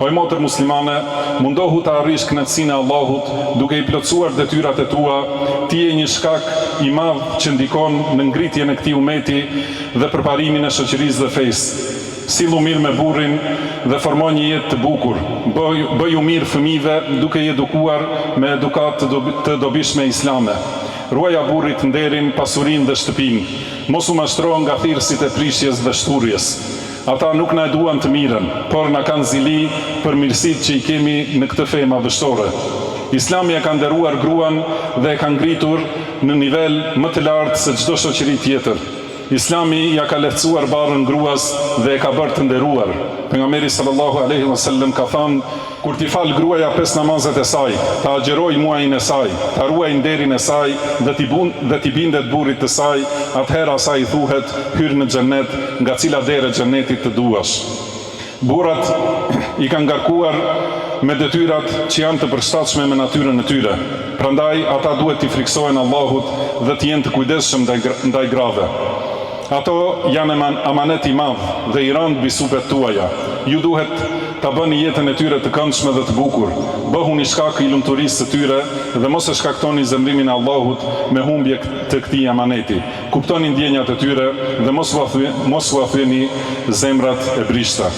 O motër muslimane, mundohu të arrish kënaqësinë e Allahut duke i plotësuar detyrat e tua, ti je një shkak i madh që ndikon në ngritjen e këtij umeti dhe përparimin e shoqërisë dhe fesë. Sillu mirë me burrin dhe formo një jetë të bukur. Bëju mirë fëmijëve duke i edukuar me edukatë të dobishme islame. Ruaja burrit nderin, pasurinë dhe shtëpinë. Mos u mashtro nga thirrësit e prishjes dhe shturjes. Ata nuk na e duan të mirën, por na kanë zili për mirësitë që i kemi në këtë fe madhështore. Islami e ka nderuar gruan dhe e ka ngritur në nivel më të lartë se çdo shoqëri tjetër. Islami ja ka lehtësuar barrën gruas dhe e ka bërë të nderuar. Pejgamberi sallallahu alaihi wasallam ka thënë: kur t'i fal gruaja 5 namazet e saj, ta agjeroj muajin e saj, ta ruaj nderin e saj dhe t'i bindet burrit të saj, atëherë asaj i thuhet hyr në xhennet, nga cila derë e xhennetit të duash. Burrat i kanë ngarkuar me detyrat që janë të përshtatshme me natyrën e tyre. Prandaj ata duhet t'i friksohen Allahut dhe të jenë të kujdesshëm ndaj grave. Ato janë amanet i madh dhe i rënd mbi supet tuaja. Ju duhet ta bëni jetën e tyre të këndshme dhe të bukur. Bëhuni shkak i lumturisë së tyre dhe mos e shkaktoni zemrimin e Allahut me humbje të këtij amaneti. Kuptoni ndjenjat e tyre dhe mos u afyeni zemrat e brishta.